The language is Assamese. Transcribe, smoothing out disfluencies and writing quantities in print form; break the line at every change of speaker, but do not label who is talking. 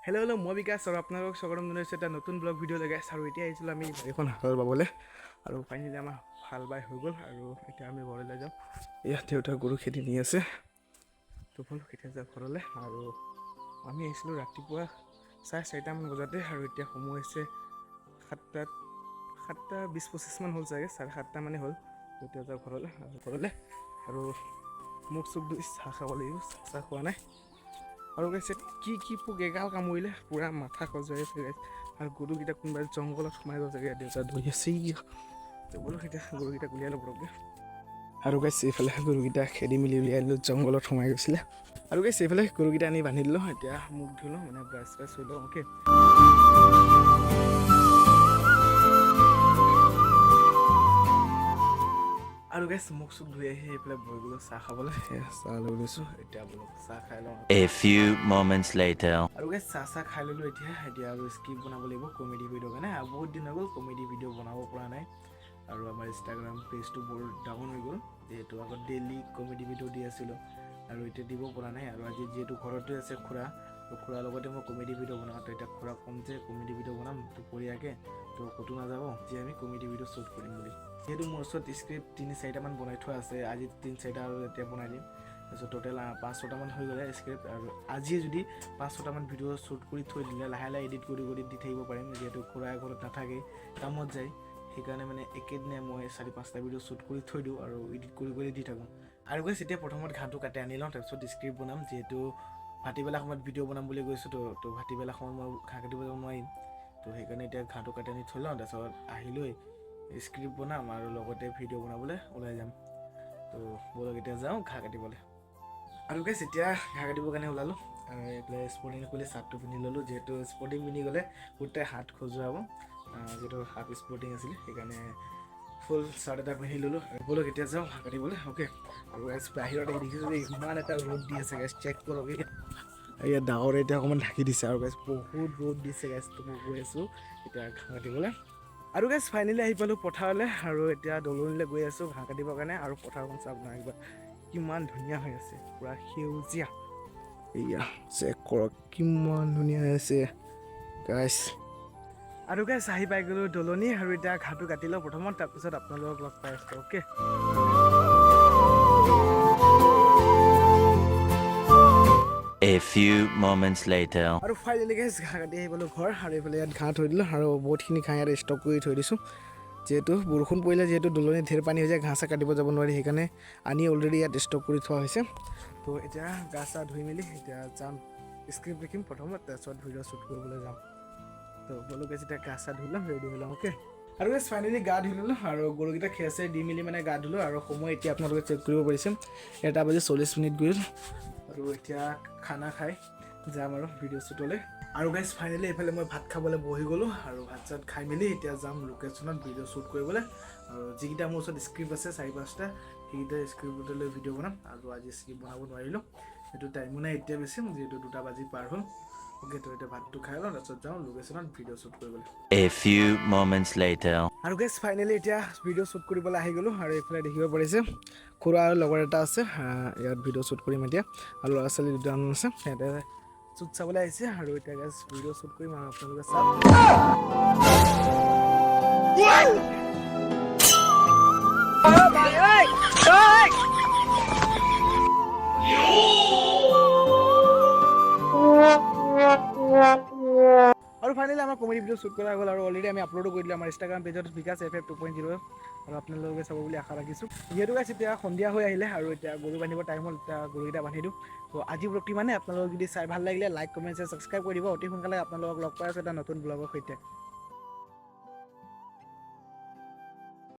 হেল্ল' মই বিকাশ আৰু আপোনালোকক স্বাগতম জনাইছোঁ এটা নতুন ব্লগ ভিডিঅ' লগাইছে আৰু এতিয়া আহিছিলোঁ আমি এখন হাল বাবলৈ আৰু ফাইনেলি আমাৰ হাল বাই হৈ গ'ল আৰু এতিয়া আমি ঘৰলৈ যাম। ইয়াত দেউতাৰ গৰু খেতি নি আছে তো ব'লক এতিয়া যাওঁ ঘৰলৈ। আৰু আমি আহিছিলোঁ ৰাতিপুৱা 4:30মান বজাতে আৰু এতিয়া সময় হৈছে 7টা 20-25 মান হ'ল চাগে, 7:30 মানে হ'ল। এতিয়া যাওঁ ঘৰলৈ আৰু মুখ চুখ ধুই চাহ খাব লাগিব, চাহ খোৱা নাই। আৰু গাইছে কি পোক এগাল কামুৰিলে পুৰা মাথা খজুৱাই আছে গাইছ। আৰু গৰুকেইটা কোনোবাই জংঘলত সোমাই গ'ল চাগে, দেউতা ধৰি আছে বোলো এতিয়া গৰুকেইটা উলিয়াই ল'ব পৰককৈ। আৰু গাইছ এইফালে গৰুকেইটা খেদি মেলি উলিয়াই দিলোঁ, জংঘলত সোমাই গৈছিলে। আৰু গাইছ এইফালে গৰুকেইটা আনি বান্ধি দিলোঁ, এতিয়া মুখ ধুই লওঁ মানে ব্ৰাছ হৈ লওঁ। অ'কে আৰু গাইছ মুখ চুখ ধুই আহি এইফালে বহি গ'লোঁ চাহ খাবলৈ। চাহ লৈ লৈছোঁ, এতিয়া বোলো চাহ খাই লওঁ।
A few moments later.
আৰু গাইছ চাহ খাই ল'লোঁ। এতিয়া আৰু স্ক্ৰিপ্ট বনাব লাগিব কমেডি ভিডিঅ'ৰ কাৰণে। বহুত দিন হৈ গ'ল কমেডি ভিডিঅ' বনাব পৰা নাই আৰু আমাৰ ইনষ্টাগ্ৰাম পেজটো বৰ ডাউন হৈ গ'ল, যিহেতু আগত ডেইলি কমেডি ভিডিঅ' দি আছিলোঁ আৰু এতিয়া দিব পৰা নাই। আৰু আজি যিহেতু ঘৰতে আছে খুৰাৰ লগতে মই কমেডি ভিডিঅ' বনাওঁ, তো এতিয়া খুৰাক ক'ম যে কমেডি ভিডিঅ' বনাম দুপৰীয়াকৈ, তো ক'তো নাযাব যে আমি কমেডি ভিডিঅ' শ্বুট কৰিম বুলি। যিহেতু মোৰ ওচৰত স্ক্ৰিপ্ট 3-4টামান বনাই থোৱা আছে, আজি 3-4টা আৰু এতিয়া বনাই দিম। তাৰপিছত টোটেল 5-6টামান হৈ গ'লে স্ক্ৰিপ্ট, আৰু আজি যদি 5-6টামান ভিডিঅ' শ্বুট কৰি থৈ দিলে লাহে লাহে এডিট কৰি দি থাকিব পাৰিম। যিহেতু খুৰা ঘৰত নাথাকে, কামত যায়, সেইকাৰণে মানে একেদিনাই মই 4-5টা ভিডিঅ' শ্বুট কৰি থৈ দিওঁ আৰু এডিট কৰি দি থাকোঁ। আৰু গৈ এতিয়া প্ৰথমত ঘাঁহটো কাটি আনি লওঁ, তাৰপিছত স্ক্ৰিপ্ট বনাম। যিহেতু ভাটিবেলা সময়ত ভিডিঅ' বনাম বুলি গৈছোঁ, তো ভাটিবেলা সময়ত মই ঘাঁহ কাটিব যাব নোৱাৰিম, তো সেইকাৰণে এতিয়া ঘাঁহটো কাটি আনি থৈ লওঁ। তাৰপিছত আহি লৈ স্ক্ৰিপ্ট বনাম আৰু লগতে ভিডিঅ' বনাবলৈ ওলাই যাম। তো ব'লক এতিয়া যাওঁ ঘাঁহ কাটিবলৈ। আৰু গাইছ এতিয়া ঘাঁহ কাটিবৰ কাৰণে ওলালোঁ। এইফালে স্পৰ্টিং খুলি চাৰ্টটো পিন্ধি ল'লোঁ, যিহেতু স্পৰ্টিং পিন্ধি গ'লে গোটেই হাত খজুৱাব, যিহেতু হাফ স্পৰ্টিং আছিলে সেইকাৰণে ফুল চাৰ্ট এটা পিন্ধি ল'লোঁ। ব'লক এতিয়া যাওঁ ঘাঁহ কাটিবলৈ। অ'কে আৰু গাইছ বাহিৰত দেখিছোঁ যে ইমান এটা ৰ'দ দি আছে গাইছ, চেক কৰক। ইয়াত ডাঙৰ এতিয়া অকণমান ঢাকি দিছে আৰু গাইছ বহুত ৰ'দ দিছে গাইছ। তো মই গৈ আছোঁ এতিয়া ঘাঁহ কাটিবলৈ। আৰু গাইছ ফাইনেলি আহি পালোঁ পথাৰলৈ, আৰু এতিয়া দলনিলৈ গৈ আছোঁ ঘাঁহ কাটিবৰ কাৰণে। আৰু পথাৰখন চাওক না একবাৰ কিমান ধুনীয়া হৈ আছে, পূৰা সেউজীয়া। এয়া চেক কৰক কিমান ধুনীয়া হৈ আছে গাইছ। আৰু গাইছ আহি পাই গ'লোঁ দলনি, আৰু এতিয়া ঘাঁহটো কাটি লওঁ প্ৰথমত, তাৰপিছত আপোনালোকক লগ পাই আছোঁ। Okay
A few moments later.
আৰু ফাইনেলি গাইছ ঘাঁহ কাটি আহি পালোঁ ঘৰ, আৰু এইফালে ইয়াত ঘাঁহ থৈ দিলোঁ আৰু বহুতখিনি ঘাঁহ ইয়াত ষ্টক কৰি থৈ দিছোঁ। যিহেতু বৰষুণ পৰিলে, যিহেতু দলনিত ঢেৰ পানী হৈ যায়, ঘাঁহ চাহ কাটিব যাব নোৱাৰি, সেইকাৰণে আনি অলৰেডি ইয়াত ষ্টক কৰি থোৱা হৈছে। তো এতিয়া গা চা ধুই মেলি এতিয়া যাম স্ক্ৰিপ্ট লিখিম প্ৰথমত, তাৰপিছত ভিডিঅ' শ্বুট কৰিবলৈ যাম। তো ব'লক গাইছ এতিয়া গা চা ধুই ল'ম, ৰেডি হৈ ল'ম। অ'কে আৰু গাইছ ফাইনেলি গা ধুই ল'লোঁ আৰু গৰুকেইটা খেৰ চেৰ দি মেলি মানে গা ধুলোঁ। আৰু সময় এতিয়া আপোনালোকে চেক কৰিব পাৰিছে 1:40 গ'ল, আৰু এতিয়া খানা খাই যাম আৰু ভিডিঅ' শ্বুটলৈ। আৰু গাইছ ফাইনেলি এইফালে মই ভাত খাবলৈ বহি গ'লোঁ, আৰু ভাত চাত খাই মেলি এতিয়া যাম লোকেশ্যনত ভিডিঅ' শ্বুট কৰিবলৈ। আৰু যিকেইটা মোৰ ওচৰত স্ক্ৰিপ্ট আছে 4-5টা, সেইকেইটা স্ক্ৰিপ্টতে লৈ ভিডিঅ' বনাম। আৰু আজি স্ক্ৰিপ্ট বনাব নোৱাৰিলোঁ, সেইটো টাইমো নাই এতিয়া বেছি, যিহেতু 2টা বাজি পাৰ হ'ল। অ'কে তো এতিয়া ভাতটো খাই লওঁ, তাৰপিছত যাওঁ লোকেশ্যনত ভিডিঅ' শ্বুট কৰিবলৈ।
A few moments later.
আৰু গাইছ ফাইনেলি এতিয়া ভিডিঅ' শ্বুট কৰিবলৈ আহি গ'লোঁ, আৰু এইফালে দেখিব পাৰিছে খুৰা আৰু লগৰ এটা আছে, ইয়াত ভিডিঅ' শ্বুট কৰিম এতিয়া। আৰু ল'ৰা ছোৱালী দুটামান আছে, সিহঁতে শ্বুট চাবলৈ আহিছে। আৰু এতিয়া গাইছ ভিডিঅ' শ্বুট কৰিম আৰু আপোনালোকে চাওক। আৰু ফাইনেলি আমাৰ কমেডি ভিডিঅ' শ্বুট কৰা গ'ল, আৰু অলৰেডি আমি আপলোডো কৰি দিলোঁ আমাৰ ইনষ্টাগ্ৰাম পেজত বিকাশ FF 2.0, আৰু আপোনালোকে চাব বুলি আশা ৰাখিছোঁ। যিহেতু গাইছ এতিয়া সন্ধিয়া হৈ আহিলে, আৰু এতিয়া গৰু বান্ধিব টাইম হ'ল, এতিয়া গৰুকেইটা বান্ধি দিওঁ। তো আজি ব্লগটো মানে আপোনালোকক যদি চাই ভাল লাগিলে লাইক কমেণ্ট ছাবস্ক্ৰাইব কৰি দিব। অতি সোনকালে আপোনালোকক লগ পাই আছোঁ এটা নতুন ব্লগৰ সৈতে।